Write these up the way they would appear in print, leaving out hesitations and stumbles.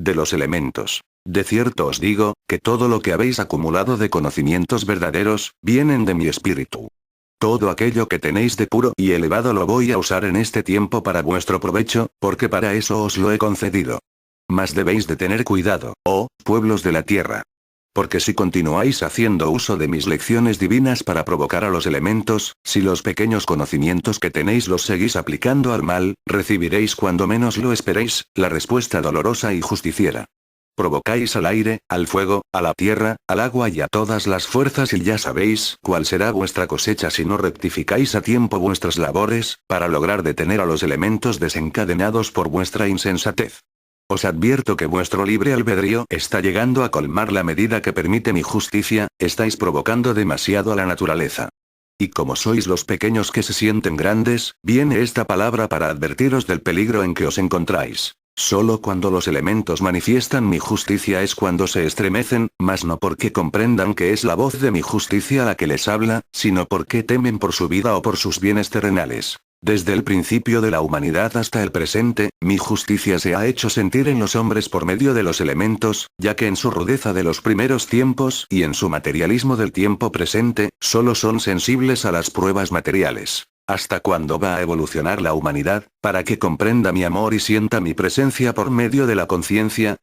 de los elementos. De cierto os digo, que todo lo que habéis acumulado de conocimientos verdaderos, vienen de mi espíritu. Todo aquello que tenéis de puro y elevado lo voy a usar en este tiempo para vuestro provecho, porque para eso os lo he concedido. Mas debéis de tener cuidado, oh pueblos de la tierra. Porque si continuáis haciendo uso de mis lecciones divinas para provocar a los elementos, si los pequeños conocimientos que tenéis los seguís aplicando al mal, recibiréis cuando menos lo esperéis, la respuesta dolorosa y justiciera. Provocáis al aire, al fuego, a la tierra, al agua y a todas las fuerzas y ya sabéis cuál será vuestra cosecha si no rectificáis a tiempo vuestras labores, para lograr detener a los elementos desencadenados por vuestra insensatez. Os advierto que vuestro libre albedrío está llegando a colmar la medida que permite mi justicia, estáis provocando demasiado a la naturaleza. Y como sois los pequeños que se sienten grandes, viene esta palabra para advertiros del peligro en que os encontráis. Solo cuando los elementos manifiestan mi justicia es cuando se estremecen, mas no porque comprendan que es la voz de mi justicia la que les habla, sino porque temen por su vida o por sus bienes terrenales. Desde el principio de la humanidad hasta el presente, mi justicia se ha hecho sentir en los hombres por medio de los elementos, ya que en su rudeza de los primeros tiempos y en su materialismo del tiempo presente, solo son sensibles a las pruebas materiales. ¿Hasta cuándo va a evolucionar la humanidad, para que comprenda mi amor y sienta mi presencia por medio de la conciencia?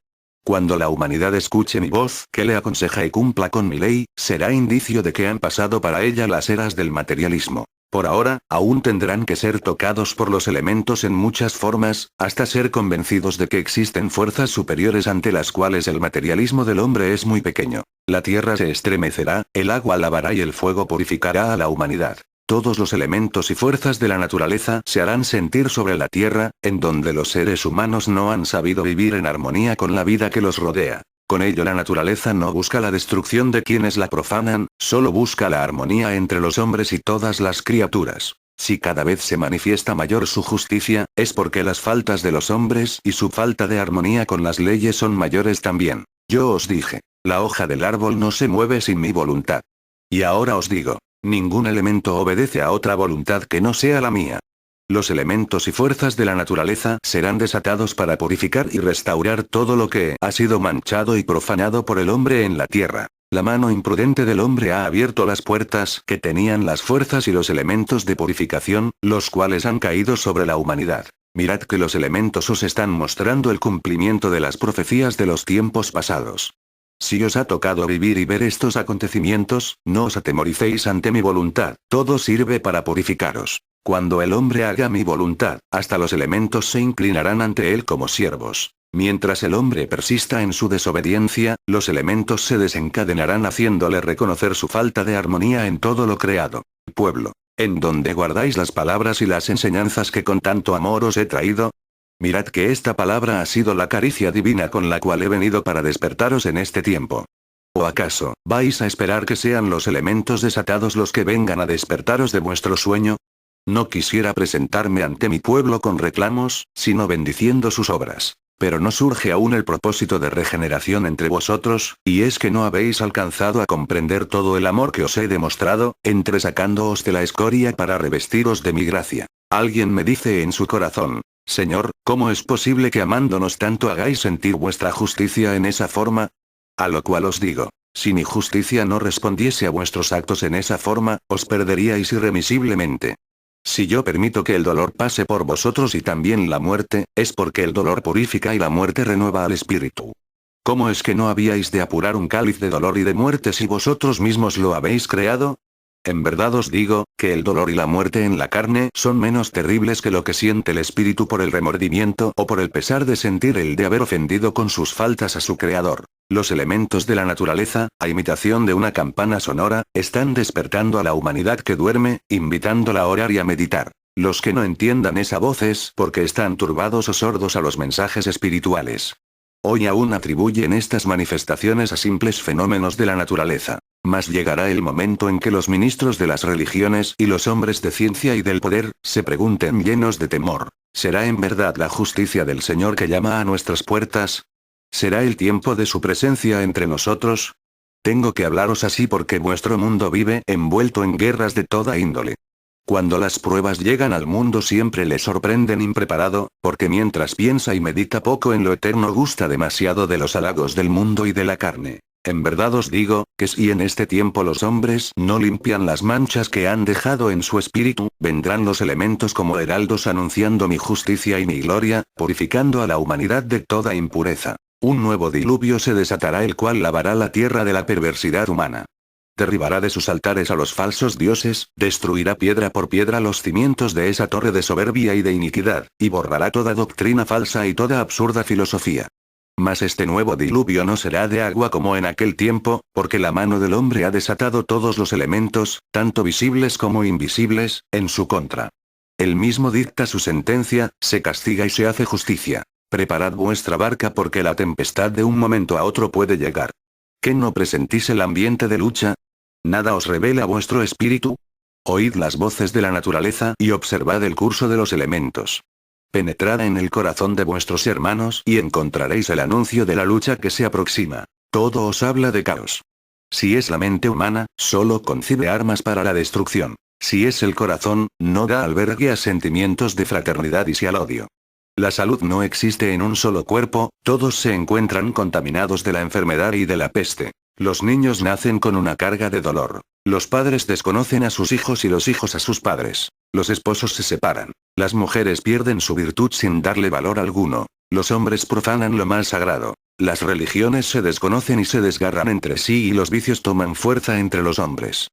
Cuando la humanidad escuche mi voz, que le aconseja y cumpla con mi ley, será indicio de que han pasado para ella las eras del materialismo. Por ahora, aún tendrán que ser tocados por los elementos en muchas formas, hasta ser convencidos de que existen fuerzas superiores ante las cuales el materialismo del hombre es muy pequeño. La tierra se estremecerá, el agua lavará y el fuego purificará a la humanidad. Todos los elementos y fuerzas de la naturaleza se harán sentir sobre la tierra, en donde los seres humanos no han sabido vivir en armonía con la vida que los rodea. Con ello la naturaleza no busca la destrucción de quienes la profanan, solo busca la armonía entre los hombres y todas las criaturas. Si cada vez se manifiesta mayor su justicia, es porque las faltas de los hombres y su falta de armonía con las leyes son mayores también. Yo os dije, la hoja del árbol no se mueve sin mi voluntad. Y ahora os digo, ningún elemento obedece a otra voluntad que no sea la mía. Los elementos y fuerzas de la naturaleza serán desatados para purificar y restaurar todo lo que ha sido manchado y profanado por el hombre en la tierra. La mano imprudente del hombre ha abierto las puertas que tenían las fuerzas y los elementos de purificación, los cuales han caído sobre la humanidad. Mirad que los elementos os están mostrando el cumplimiento de las profecías de los tiempos pasados. Si os ha tocado vivir y ver estos acontecimientos, no os atemoricéis ante mi voluntad, todo sirve para purificaros. Cuando el hombre haga mi voluntad, hasta los elementos se inclinarán ante él como siervos. Mientras el hombre persista en su desobediencia, los elementos se desencadenarán haciéndole reconocer su falta de armonía en todo lo creado. Pueblo, en donde guardáis las palabras y las enseñanzas que con tanto amor os he traído. Mirad que esta palabra ha sido la caricia divina con la cual he venido para despertaros en este tiempo. ¿O acaso, vais a esperar que sean los elementos desatados los que vengan a despertaros de vuestro sueño? No quisiera presentarme ante mi pueblo con reclamos, sino bendiciendo sus obras. Pero no surge aún el propósito de regeneración entre vosotros, y es que no habéis alcanzado a comprender todo el amor que os he demostrado, entresacándoos de la escoria para revestiros de mi gracia. Alguien me dice en su corazón, Señor, ¿cómo es posible que amándonos tanto hagáis sentir vuestra justicia en esa forma? A lo cual os digo, si mi justicia no respondiese a vuestros actos en esa forma, os perderíais irremisiblemente. Si yo permito que el dolor pase por vosotros y también la muerte, es porque el dolor purifica y la muerte renueva al espíritu. ¿Cómo es que no habíais de apurar un cáliz de dolor y de muerte si vosotros mismos lo habéis creado? En verdad os digo, que el dolor y la muerte en la carne son menos terribles que lo que siente el espíritu por el remordimiento o por el pesar de sentir el de haber ofendido con sus faltas a su creador. Los elementos de la naturaleza, a imitación de una campana sonora, están despertando a la humanidad que duerme, invitándola a orar y a meditar. Los que no entiendan esa voz es porque están turbados o sordos a los mensajes espirituales. Hoy aún atribuyen estas manifestaciones a simples fenómenos de la naturaleza. Mas llegará el momento en que los ministros de las religiones y los hombres de ciencia y del poder, se pregunten llenos de temor, ¿será en verdad la justicia del Señor que llama a nuestras puertas? ¿Será el tiempo de su presencia entre nosotros? Tengo que hablaros así porque vuestro mundo vive envuelto en guerras de toda índole. Cuando las pruebas llegan al mundo siempre le sorprenden impreparado, porque mientras piensa y medita poco en lo eterno gusta demasiado de los halagos del mundo y de la carne. En verdad os digo, que si en este tiempo los hombres no limpian las manchas que han dejado en su espíritu, vendrán los elementos como heraldos anunciando mi justicia y mi gloria, purificando a la humanidad de toda impureza. Un nuevo diluvio se desatará el cual lavará la tierra de la perversidad humana. Derribará de sus altares a los falsos dioses, destruirá piedra por piedra los cimientos de esa torre de soberbia y de iniquidad, y borrará toda doctrina falsa y toda absurda filosofía. Mas este nuevo diluvio no será de agua como en aquel tiempo, porque la mano del hombre ha desatado todos los elementos, tanto visibles como invisibles, en su contra. Él mismo dicta su sentencia, se castiga y se hace justicia. Preparad vuestra barca porque la tempestad de un momento a otro puede llegar. ¿Qué no presentís el ambiente de lucha? ¿Nada os revela vuestro espíritu? Oíd las voces de la naturaleza y observad el curso de los elementos. Penetrad en el corazón de vuestros hermanos y encontraréis el anuncio de la lucha que se aproxima. Todo os habla de caos. Si es la mente humana, solo concibe armas para la destrucción. Si es el corazón, no da albergue a sentimientos de fraternidad y sí al odio. La salud no existe en un solo cuerpo, todos se encuentran contaminados de la enfermedad y de la peste. Los niños nacen con una carga de dolor. Los padres desconocen a sus hijos y los hijos a sus padres. Los esposos se separan. Las mujeres pierden su virtud sin darle valor alguno. Los hombres profanan lo más sagrado. Las religiones se desconocen y se desgarran entre sí y los vicios toman fuerza entre los hombres.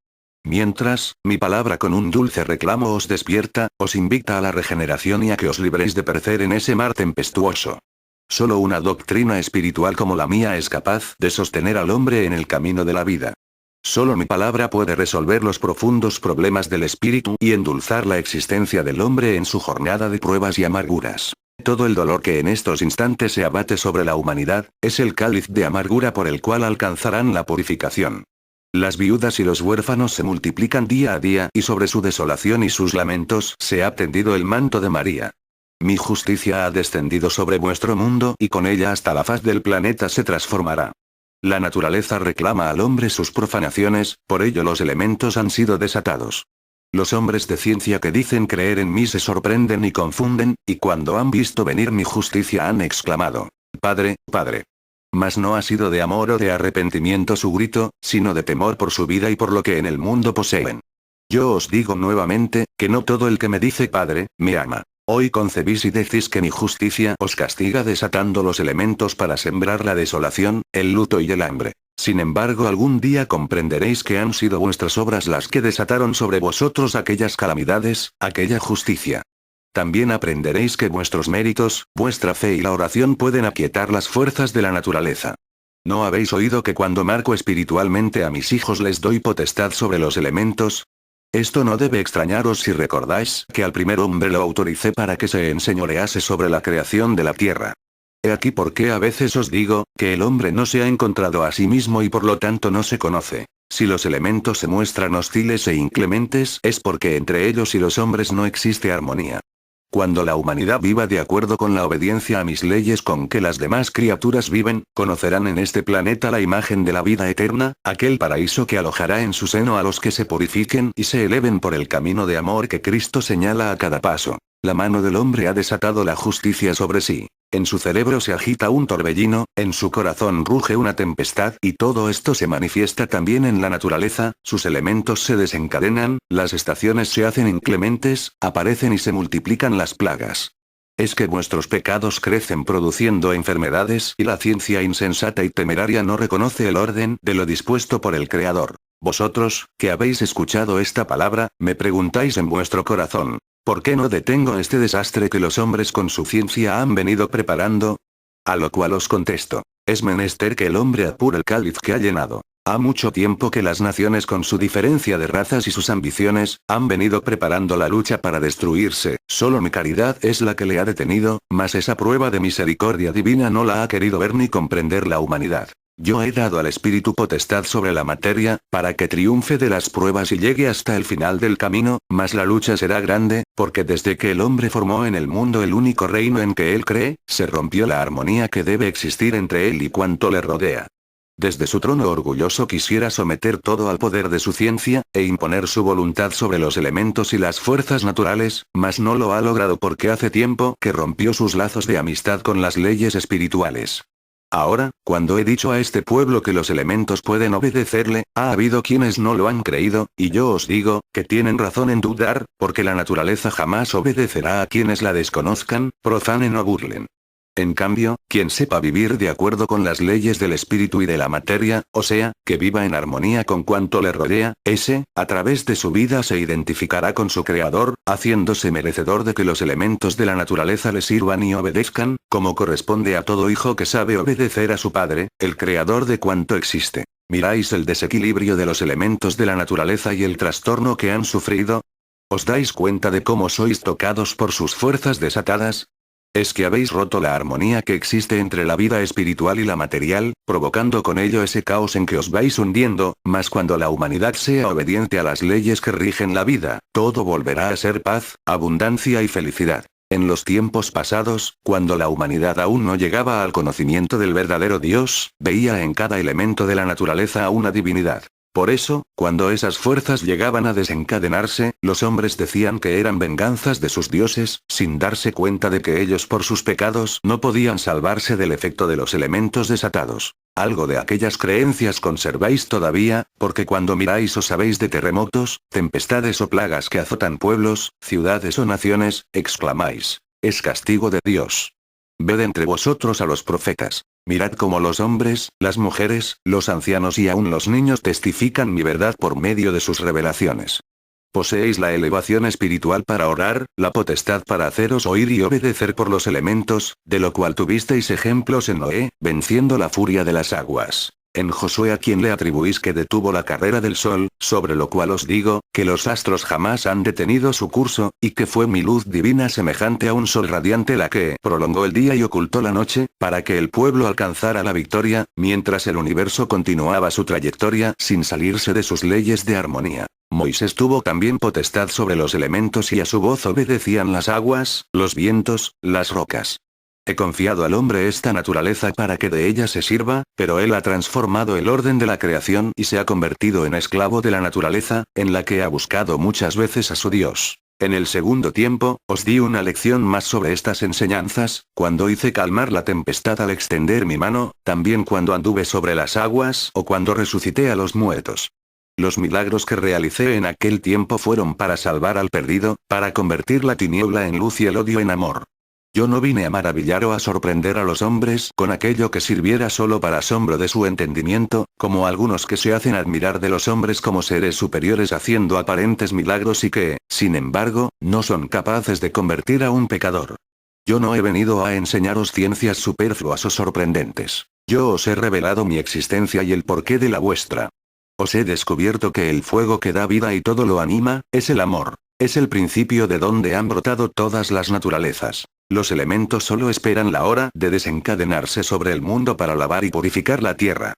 Mientras, mi palabra con un dulce reclamo os despierta, os invita a la regeneración y a que os libréis de perecer en ese mar tempestuoso. Solo una doctrina espiritual como la mía es capaz de sostener al hombre en el camino de la vida. Solo mi palabra puede resolver los profundos problemas del espíritu y endulzar la existencia del hombre en su jornada de pruebas y amarguras. Todo el dolor que en estos instantes se abate sobre la humanidad, es el cáliz de amargura por el cual alcanzarán la purificación. Las viudas y los huérfanos se multiplican día a día y sobre su desolación y sus lamentos se ha tendido el manto de María. Mi justicia ha descendido sobre vuestro mundo y con ella hasta la faz del planeta se transformará. La naturaleza reclama al hombre sus profanaciones, por ello los elementos han sido desatados. Los hombres de ciencia que dicen creer en mí se sorprenden y confunden, y cuando han visto venir mi justicia han exclamado: Padre, Padre. Mas no ha sido de amor o de arrepentimiento su grito, sino de temor por su vida y por lo que en el mundo poseen. Yo os digo nuevamente, que no todo el que me dice Padre, me ama. Hoy concebís y decís que mi justicia os castiga desatando los elementos para sembrar la desolación, el luto y el hambre. Sin embargo, algún día comprenderéis que han sido vuestras obras las que desataron sobre vosotros aquellas calamidades, aquella justicia. También aprenderéis que vuestros méritos, vuestra fe y la oración pueden aquietar las fuerzas de la naturaleza. ¿No habéis oído que cuando marco espiritualmente a mis hijos les doy potestad sobre los elementos? Esto no debe extrañaros si recordáis que al primer hombre lo autoricé para que se enseñorease sobre la creación de la tierra. He aquí por qué a veces os digo, que el hombre no se ha encontrado a sí mismo y por lo tanto no se conoce. Si los elementos se muestran hostiles e inclementes es porque entre ellos y los hombres no existe armonía. Cuando la humanidad viva de acuerdo con la obediencia a mis leyes con que las demás criaturas viven, conocerán en este planeta la imagen de la vida eterna, aquel paraíso que alojará en su seno a los que se purifiquen y se eleven por el camino de amor que Cristo señala a cada paso. La mano del hombre ha desatado la justicia sobre sí. En su cerebro se agita un torbellino, en su corazón ruge una tempestad y todo esto se manifiesta también en la naturaleza, sus elementos se desencadenan, las estaciones se hacen inclementes, aparecen y se multiplican las plagas. Es que vuestros pecados crecen produciendo enfermedades y la ciencia insensata y temeraria no reconoce el orden de lo dispuesto por el Creador. Vosotros, que habéis escuchado esta palabra, me preguntáis en vuestro corazón: ¿por qué no detengo este desastre que los hombres con su ciencia han venido preparando? A lo cual os contesto: es menester que el hombre apure el cáliz que ha llenado. Ha mucho tiempo que las naciones con su diferencia de razas y sus ambiciones, han venido preparando la lucha para destruirse, solo mi caridad es la que le ha detenido, mas esa prueba de misericordia divina no la ha querido ver ni comprender la humanidad. Yo he dado al espíritu potestad sobre la materia, para que triunfe de las pruebas y llegue hasta el final del camino, mas la lucha será grande, porque desde que el hombre formó en el mundo el único reino en que él cree, se rompió la armonía que debe existir entre él y cuanto le rodea. Desde su trono orgulloso quisiera someter todo al poder de su ciencia, e imponer su voluntad sobre los elementos y las fuerzas naturales, mas no lo ha logrado porque hace tiempo que rompió sus lazos de amistad con las leyes espirituales. Ahora, cuando he dicho a este pueblo que los elementos pueden obedecerle, ha habido quienes no lo han creído, y yo os digo, que tienen razón en dudar, porque la naturaleza jamás obedecerá a quienes la desconozcan, profanen o burlen. En cambio, quien sepa vivir de acuerdo con las leyes del espíritu y de la materia, o sea, que viva en armonía con cuanto le rodea, ese, a través de su vida se identificará con su creador, haciéndose merecedor de que los elementos de la naturaleza le sirvan y obedezcan, como corresponde a todo hijo que sabe obedecer a su padre, el creador de cuanto existe. ¿Miráis el desequilibrio de los elementos de la naturaleza y el trastorno que han sufrido? ¿Os dais cuenta de cómo sois tocados por sus fuerzas desatadas? Es que habéis roto la armonía que existe entre la vida espiritual y la material, provocando con ello ese caos en que os vais hundiendo, mas cuando la humanidad sea obediente a las leyes que rigen la vida, todo volverá a ser paz, abundancia y felicidad. En los tiempos pasados, cuando la humanidad aún no llegaba al conocimiento del verdadero Dios, veía en cada elemento de la naturaleza a una divinidad. Por eso, cuando esas fuerzas llegaban a desencadenarse, los hombres decían que eran venganzas de sus dioses, sin darse cuenta de que ellos por sus pecados no podían salvarse del efecto de los elementos desatados. Algo de aquellas creencias conserváis todavía, porque cuando miráis o sabéis de terremotos, tempestades o plagas que azotan pueblos, ciudades o naciones, exclamáis: es castigo de Dios. Ved entre vosotros a los profetas. Mirad cómo los hombres, las mujeres, los ancianos y aún los niños testifican mi verdad por medio de sus revelaciones. Poseéis la elevación espiritual para orar, la potestad para haceros oír y obedecer por los elementos, de lo cual tuvisteis ejemplos en Noé, venciendo la furia de las aguas. En Josué, a quien le atribuís que detuvo la carrera del sol, sobre lo cual os digo, que los astros jamás han detenido su curso, y que fue mi luz divina semejante a un sol radiante la que prolongó el día y ocultó la noche, para que el pueblo alcanzara la victoria, mientras el universo continuaba su trayectoria sin salirse de sus leyes de armonía. Moisés tuvo también potestad sobre los elementos y a su voz obedecían las aguas, los vientos, las rocas. He confiado al hombre esta naturaleza para que de ella se sirva, pero él ha transformado el orden de la creación y se ha convertido en esclavo de la naturaleza, en la que ha buscado muchas veces a su Dios. En el segundo tiempo, os di una lección más sobre estas enseñanzas, cuando hice calmar la tempestad al extender mi mano, también cuando anduve sobre las aguas o cuando resucité a los muertos. Los milagros que realicé en aquel tiempo fueron para salvar al perdido, para convertir la tiniebla en luz y el odio en amor. Yo no vine a maravillar o a sorprender a los hombres con aquello que sirviera solo para asombro de su entendimiento, como algunos que se hacen admirar de los hombres como seres superiores haciendo aparentes milagros y que, sin embargo, no son capaces de convertir a un pecador. Yo no he venido a enseñaros ciencias superfluas o sorprendentes. Yo os he revelado mi existencia y el porqué de la vuestra. Os he descubierto que el fuego que da vida y todo lo anima, es el amor. Es el principio de donde han brotado todas las naturalezas. Los elementos solo esperan la hora de desencadenarse sobre el mundo para lavar y purificar la tierra.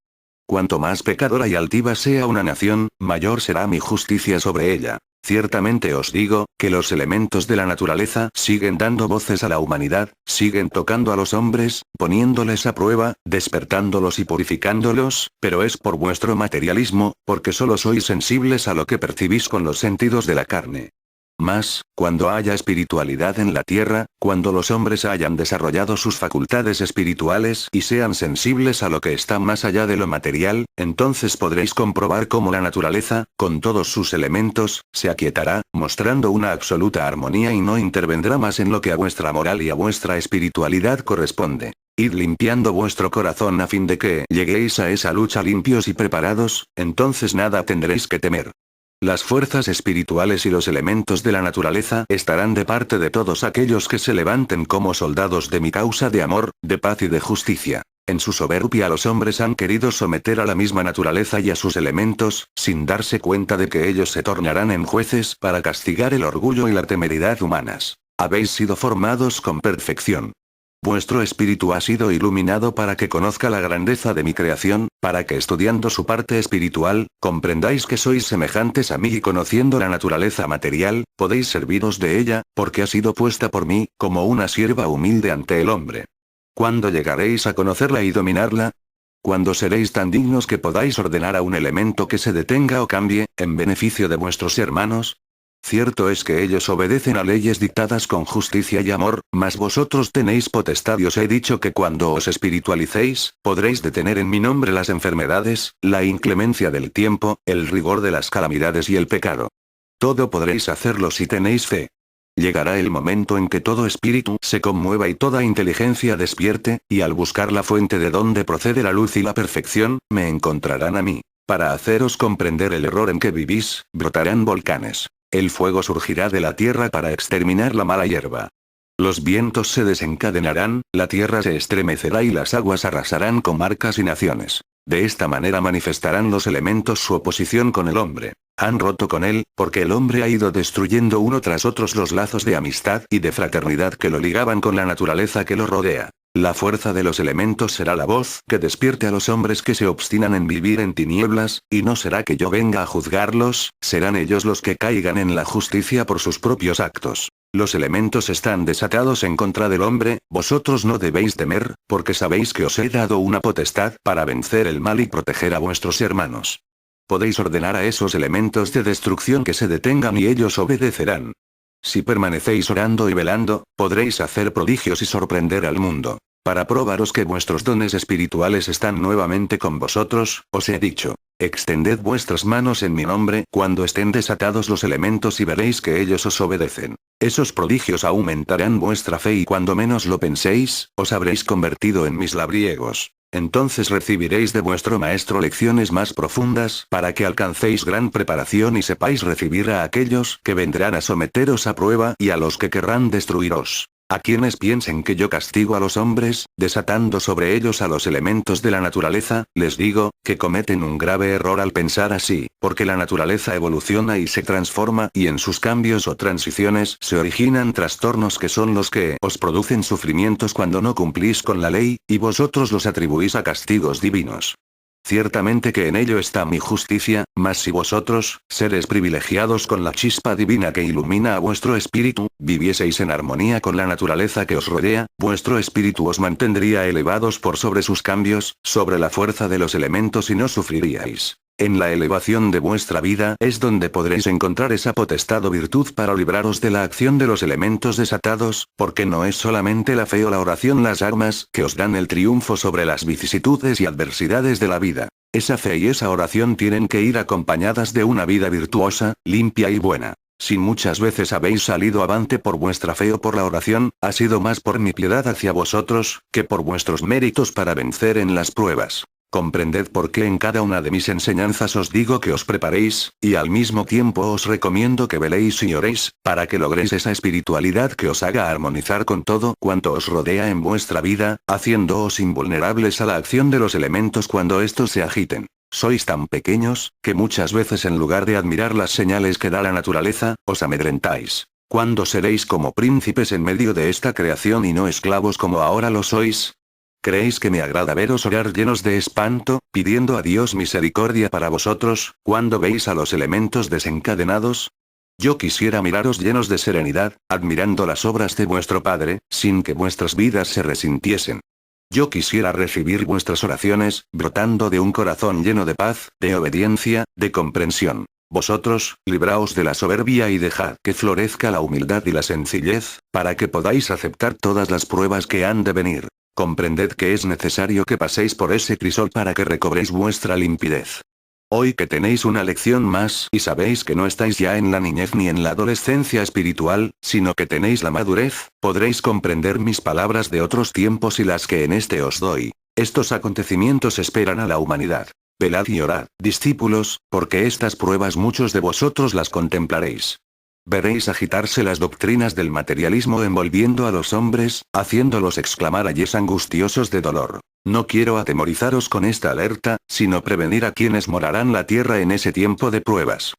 Cuanto más pecadora y altiva sea una nación, mayor será mi justicia sobre ella. Ciertamente os digo, que los elementos de la naturaleza siguen dando voces a la humanidad, siguen tocando a los hombres, poniéndoles a prueba, despertándolos y purificándolos, pero es por vuestro materialismo, porque solo sois sensibles a lo que percibís con los sentidos de la carne. Mas, cuando haya espiritualidad en la tierra, cuando los hombres hayan desarrollado sus facultades espirituales y sean sensibles a lo que está más allá de lo material, entonces podréis comprobar cómo la naturaleza, con todos sus elementos, se aquietará, mostrando una absoluta armonía y no intervendrá más en lo que a vuestra moral y a vuestra espiritualidad corresponde. Id limpiando vuestro corazón a fin de que lleguéis a esa lucha limpios y preparados, entonces nada tendréis que temer. Las fuerzas espirituales y los elementos de la naturaleza estarán de parte de todos aquellos que se levanten como soldados de mi causa de amor, de paz y de justicia. En su soberbia los hombres han querido someter a la misma naturaleza y a sus elementos, sin darse cuenta de que ellos se tornarán en jueces para castigar el orgullo y la temeridad humanas. Habéis sido formados con perfección. Vuestro espíritu ha sido iluminado para que conozca la grandeza de mi creación, para que estudiando su parte espiritual, comprendáis que sois semejantes a mí y conociendo la naturaleza material, podéis serviros de ella, porque ha sido puesta por mí, como una sierva humilde ante el hombre. ¿Cuándo llegaréis a conocerla y dominarla? Cuando seréis tan dignos que podáis ordenar a un elemento que se detenga o cambie, en beneficio de vuestros hermanos? Cierto es que ellos obedecen a leyes dictadas con justicia y amor, mas vosotros tenéis potestad y os he dicho que cuando os espiritualicéis, podréis detener en mi nombre las enfermedades, la inclemencia del tiempo, el rigor de las calamidades y el pecado. Todo podréis hacerlo si tenéis fe. Llegará el momento en que todo espíritu se conmueva y toda inteligencia despierte, y al buscar la fuente de donde procede la luz y la perfección, me encontrarán a mí. Para haceros comprender el error en que vivís, brotarán volcanes. El fuego surgirá de la tierra para exterminar la mala hierba. Los vientos se desencadenarán, la tierra se estremecerá y las aguas arrasarán comarcas y naciones. De esta manera manifestarán los elementos su oposición con el hombre. Han roto con él, porque el hombre ha ido destruyendo uno tras otros los lazos de amistad y de fraternidad que lo ligaban con la naturaleza que lo rodea. La fuerza de los elementos será la voz que despierte a los hombres que se obstinan en vivir en tinieblas, y no será que yo venga a juzgarlos, serán ellos los que caigan en la justicia por sus propios actos. Los elementos están desatados en contra del hombre, vosotros no debéis temer, porque sabéis que os he dado una potestad para vencer el mal y proteger a vuestros hermanos. Podéis ordenar a esos elementos de destrucción que se detengan y ellos obedecerán. Si permanecéis orando y velando, podréis hacer prodigios y sorprender al mundo. Para probaros que vuestros dones espirituales están nuevamente con vosotros, os he dicho, extended vuestras manos en mi nombre cuando estén desatados los elementos y veréis que ellos os obedecen. Esos prodigios aumentarán vuestra fe y cuando menos lo penséis, os habréis convertido en mis labriegos. Entonces recibiréis de vuestro maestro lecciones más profundas para que alcancéis gran preparación y sepáis recibir a aquellos que vendrán a someteros a prueba y a los que querrán destruiros. A quienes piensen que yo castigo a los hombres, desatando sobre ellos a los elementos de la naturaleza, les digo, que cometen un grave error al pensar así, porque la naturaleza evoluciona y se transforma y en sus cambios o transiciones se originan trastornos que son los que os producen sufrimientos cuando no cumplís con la ley, y vosotros los atribuís a castigos divinos. Ciertamente que en ello está mi justicia, mas si vosotros, seres privilegiados con la chispa divina que ilumina a vuestro espíritu, vivieseis en armonía con la naturaleza que os rodea, vuestro espíritu os mantendría elevados por sobre sus cambios, sobre la fuerza de los elementos y no sufriríais. En la elevación de vuestra vida es donde podréis encontrar esa potestad o virtud para libraros de la acción de los elementos desatados, porque no es solamente la fe o la oración las armas que os dan el triunfo sobre las vicisitudes y adversidades de la vida. Esa fe y esa oración tienen que ir acompañadas de una vida virtuosa, limpia y buena. Si muchas veces habéis salido avante por vuestra fe o por la oración, ha sido más por mi piedad hacia vosotros, que por vuestros méritos para vencer en las pruebas. Comprended por qué en cada una de mis enseñanzas os digo que os preparéis, y al mismo tiempo os recomiendo que veléis y oréis, para que logréis esa espiritualidad que os haga armonizar con todo cuanto os rodea en vuestra vida, haciéndoos invulnerables a la acción de los elementos cuando estos se agiten. Sois tan pequeños, que muchas veces en lugar de admirar las señales que da la naturaleza, os amedrentáis. ¿Cuándo seréis como príncipes en medio de esta creación y no esclavos como ahora lo sois? ¿Creéis que me agrada veros orar llenos de espanto, pidiendo a Dios misericordia para vosotros, cuando veis a los elementos desencadenados? Yo quisiera miraros llenos de serenidad, admirando las obras de vuestro Padre, sin que vuestras vidas se resintiesen. Yo quisiera recibir vuestras oraciones, brotando de un corazón lleno de paz, de obediencia, de comprensión. Vosotros, libraos de la soberbia y dejad que florezca la humildad y la sencillez, para que podáis aceptar todas las pruebas que han de venir. Comprended que es necesario que paséis por ese crisol para que recobréis vuestra limpidez. Hoy que tenéis una lección más y sabéis que no estáis ya en la niñez ni en la adolescencia espiritual, sino que tenéis la madurez, podréis comprender mis palabras de otros tiempos y las que en este os doy. Estos acontecimientos esperan a la humanidad. Velad y orad, discípulos, porque estas pruebas muchos de vosotros las contemplaréis. Veréis agitarse las doctrinas del materialismo envolviendo a los hombres, haciéndolos exclamar ayes angustiosos de dolor. No quiero atemorizaros con esta alerta, sino prevenir a quienes morarán la tierra en ese tiempo de pruebas.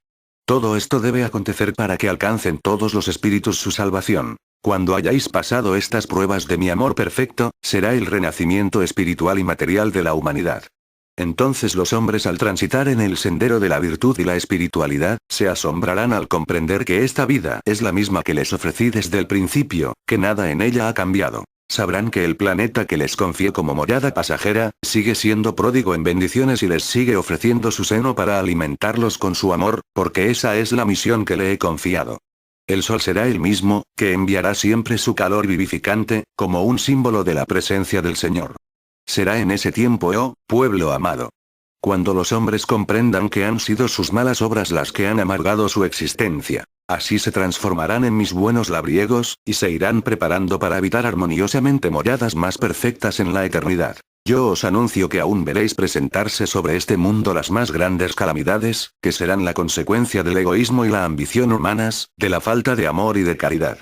Todo esto debe acontecer para que alcancen todos los espíritus su salvación. Cuando hayáis pasado estas pruebas de mi amor perfecto, será el renacimiento espiritual y material de la humanidad. Entonces los hombres al transitar en el sendero de la virtud y la espiritualidad, se asombrarán al comprender que esta vida es la misma que les ofrecí desde el principio, que nada en ella ha cambiado. Sabrán que el planeta que les confié como morada pasajera, sigue siendo pródigo en bendiciones y les sigue ofreciendo su seno para alimentarlos con su amor, porque esa es la misión que le he confiado. El sol será el mismo, que enviará siempre su calor vivificante, como un símbolo de la presencia del Señor. Será en ese tiempo, oh, pueblo amado. Cuando los hombres comprendan que han sido sus malas obras las que han amargado su existencia. Así se transformarán en mis buenos labriegos, y se irán preparando para habitar armoniosamente moradas más perfectas en la eternidad. Yo os anuncio que aún veréis presentarse sobre este mundo las más grandes calamidades, que serán la consecuencia del egoísmo y la ambición humanas, de la falta de amor y de caridad.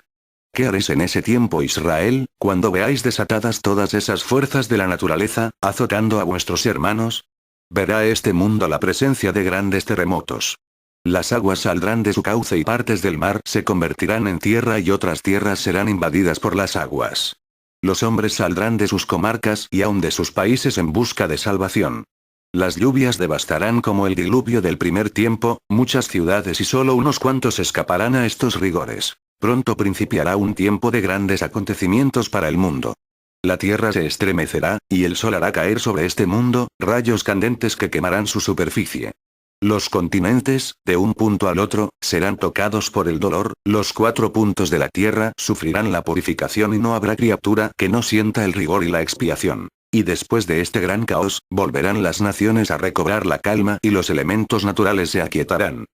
¿Qué haréis en ese tiempo, Israel, cuando veáis desatadas todas esas fuerzas de la naturaleza, azotando a vuestros hermanos? Verá este mundo la presencia de grandes terremotos. Las aguas saldrán de su cauce y partes del mar se convertirán en tierra y otras tierras serán invadidas por las aguas. Los hombres saldrán de sus comarcas y aun de sus países en busca de salvación. Las lluvias devastarán como el diluvio del primer tiempo, muchas ciudades y solo unos cuantos escaparán a estos rigores. Pronto principiará un tiempo de grandes acontecimientos para el mundo. La tierra se estremecerá, y el sol hará caer sobre este mundo, rayos candentes que quemarán su superficie. Los continentes, de un punto al otro, serán tocados por el dolor, los 4 puntos de la tierra sufrirán la purificación y no habrá criatura que no sienta el rigor y la expiación. Y después de este gran caos, volverán las naciones a recobrar la calma y los elementos naturales se aquietarán.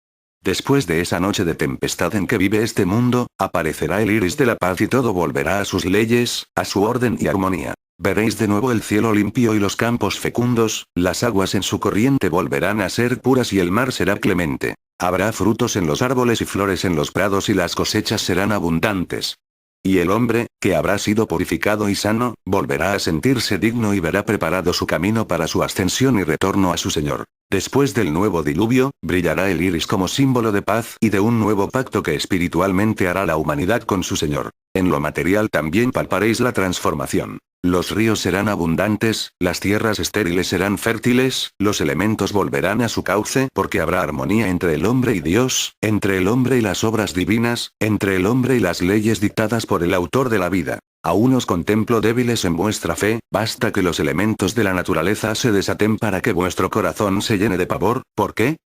Después de esa noche de tempestad en que vive este mundo, aparecerá el iris de la paz y todo volverá a sus leyes, a su orden y armonía. Veréis de nuevo el cielo limpio y los campos fecundos, las aguas en su corriente volverán a ser puras y el mar será clemente. Habrá frutos en los árboles y flores en los prados y las cosechas serán abundantes. Y el hombre, que habrá sido purificado y sano, volverá a sentirse digno y verá preparado su camino para su ascensión y retorno a su Señor. Después del nuevo diluvio, brillará el iris como símbolo de paz y de un nuevo pacto que espiritualmente hará la humanidad con su Señor. En lo material también palparéis la transformación. Los ríos serán abundantes, las tierras estériles serán fértiles, los elementos volverán a su cauce porque habrá armonía entre el hombre y Dios, entre el hombre y las obras divinas, entre el hombre y las leyes dictadas por el autor de la vida. Aún os contemplo débiles en vuestra fe, basta que los elementos de la naturaleza se desaten para que vuestro corazón se llene de pavor. ¿Por qué?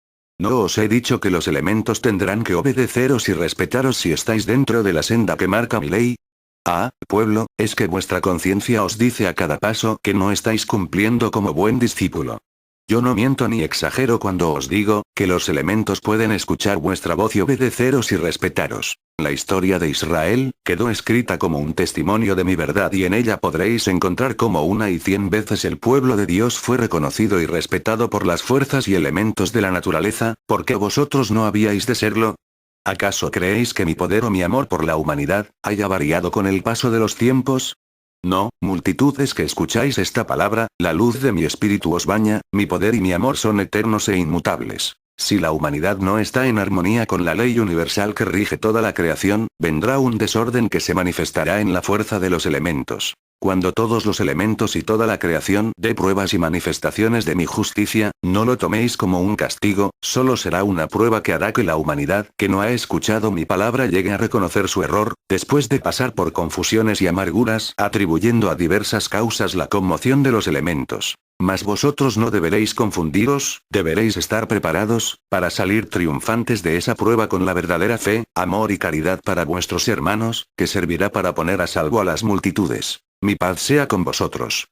¿No os he dicho que los elementos tendrán que obedeceros y respetaros si estáis dentro de la senda que marca mi ley? Ah, pueblo, es que vuestra conciencia os dice a cada paso que no estáis cumpliendo como buen discípulo. Yo no miento ni exagero cuando os digo, que los elementos pueden escuchar vuestra voz y obedeceros y respetaros. La historia de Israel, quedó escrita como un testimonio de mi verdad y en ella podréis encontrar cómo 1 y 100 veces el pueblo de Dios fue reconocido y respetado por las fuerzas y elementos de la naturaleza, porque vosotros no habíais de serlo. ¿Acaso creéis que mi poder o mi amor por la humanidad, haya variado con el paso de los tiempos? No, multitudes que escucháis esta palabra, la luz de mi espíritu os baña, mi poder y mi amor son eternos e inmutables. Si la humanidad no está en armonía con la ley universal que rige toda la creación, vendrá un desorden que se manifestará en la fuerza de los elementos. Cuando todos los elementos y toda la creación dé pruebas y manifestaciones de mi justicia, no lo toméis como un castigo, solo será una prueba que hará que la humanidad que no ha escuchado mi palabra llegue a reconocer su error, después de pasar por confusiones y amarguras, atribuyendo a diversas causas la conmoción de los elementos. Mas vosotros no deberéis confundiros, deberéis estar preparados, para salir triunfantes de esa prueba con la verdadera fe, amor y caridad para vuestros hermanos, que servirá para poner a salvo a las multitudes. Mi paz sea con vosotros.